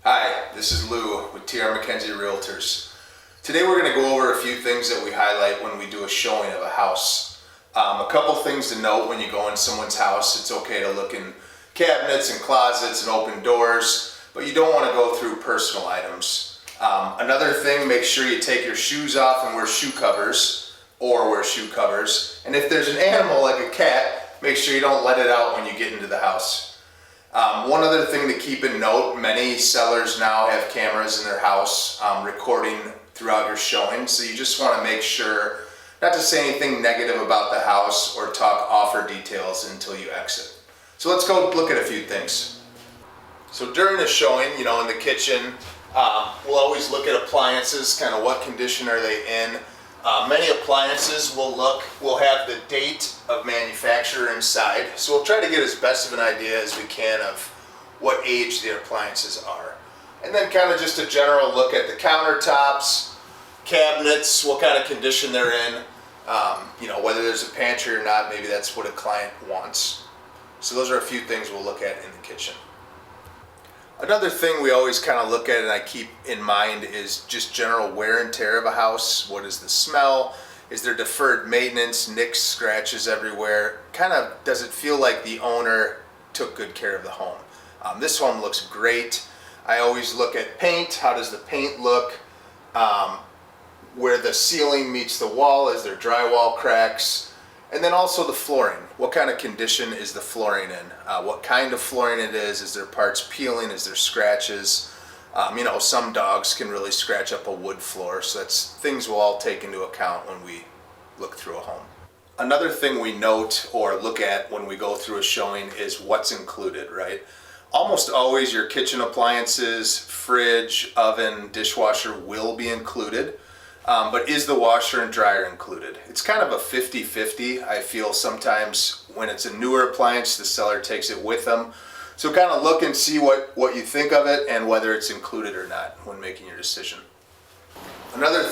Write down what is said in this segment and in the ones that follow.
Hi, this is Lou with TR McKenzie Realtors. Today we're going to go over a few things that we highlight when we do a showing of a house. A couple things to note when you go in someone's house. It's okay to look in cabinets and closets and open doors, but you don't want to go through personal items. Another thing, make sure you take your shoes off and wear shoe covers, And if there's an animal like a cat, make sure you don't let it out when you get into the house. One other thing to keep in note, many sellers now have cameras in their house recording throughout your showing, so you just want to make sure not to say anything negative about the house or talk offer details until you exit. So let's go look at a few things. So during a showing, in the kitchen, we'll always look at appliances, kind of what condition are they in. Many appliances will have the date of manufacturer inside, so we'll try to get as best of an idea as we can of what age the appliances are. And then kind of just a general look at the countertops, cabinets, what kind of condition they're in, whether there's a pantry or not, maybe that's what a client wants. So those are a few things we'll look at in the kitchen. Another thing we always kind of look at and I keep in mind is just general wear and tear of a house. What is the smell? Is there deferred maintenance, nicks, scratches everywhere? Kind of, does it feel like the owner took good care of the home? This home looks great. I always look at paint. How does the paint look? Where the ceiling meets the wall, is there drywall cracks? And then also the flooring. What kind of condition is the flooring in? What kind of flooring it is there parts peeling? Is there scratches? Some dogs can really scratch up a wood floor, so that's things we'll all take into account when we look through a home. Another thing we note or look at when we go through a showing is what's included, right? Almost always your kitchen appliances, fridge, oven, dishwasher will be included. But is the washer and dryer included? It's kind of a 50-50. I feel sometimes when it's a newer appliance, the seller takes it with them. So kind of look and see what you think of it and whether it's included or not when making your decision. Another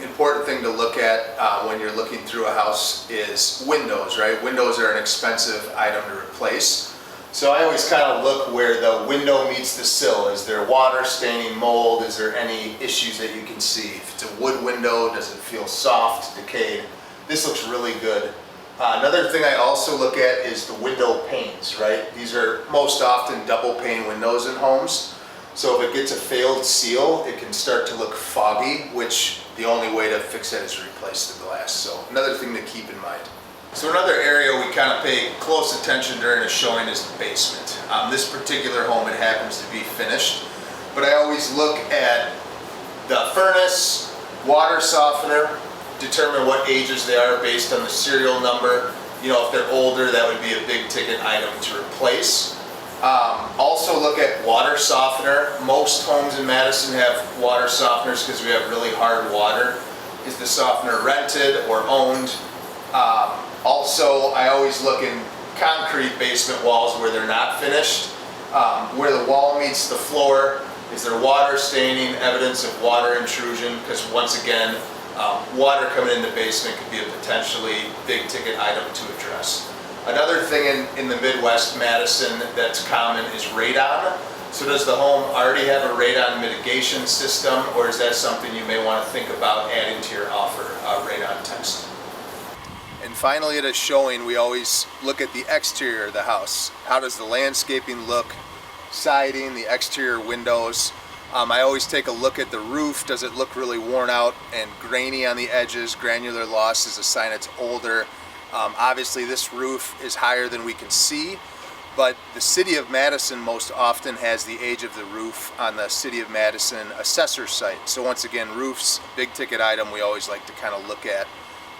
important thing to look at when you're looking through a house is windows, right? Windows are an expensive item to replace. So I always kind of look where the window meets the sill. Is there water staining, mold? Is there any issues that you can see? If it's a wood window, does it feel soft, decayed? This looks really good. Another thing I also look at is the window panes, right? These are most often double pane windows in homes. So if it gets a failed seal, it can start to look foggy, which the only way to fix that is to replace the glass. So another thing to keep in mind. So another area we kind of pay close attention during a showing is the basement. This particular home, it happens to be finished, but I always look at the furnace, water softener, determine what ages they are based on the serial number. If they're older, that would be a big ticket item to replace. Also look at water softener. Most homes in Madison have water softeners because we have really hard water. Is the softener rented or owned? Also, I always look in concrete basement walls where they're not finished. Where the wall meets the floor, is there water staining, evidence of water intrusion? Because once again, water coming in the basement could be a potentially big ticket item to address. Another thing in the Midwest, Madison, that's common is radon. So does the home already have a radon mitigation system, or is that something you may want to think about adding to your offer, a radon test? And finally, at a showing, we always look at the exterior of the house. How does the landscaping look? Siding, the exterior windows. I always take a look at the roof. Does it look really worn out and grainy on the edges? Granular loss is a sign it's older. Obviously, this roof is higher than we can see, but the City of Madison most often has the age of the roof on the City of Madison assessor site. So once again, roofs, big ticket item we always like to kind of look at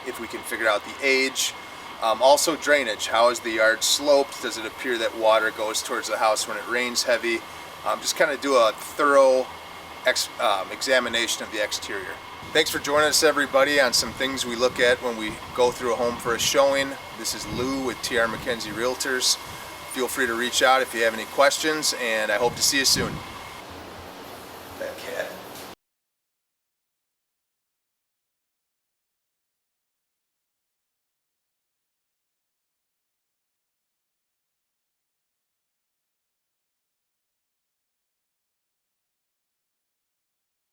if we can figure out the age. Also drainage, how is the yard sloped? Does it appear that water goes towards the house when it rains heavy? Just kind of do a thorough examination of the exterior. Thanks for joining us, everybody, on some things we look at when we go through a home for a showing. This is Lou with TR McKenzie Realtors. Feel free to reach out if you have any questions, and I hope to see you soon. That cat.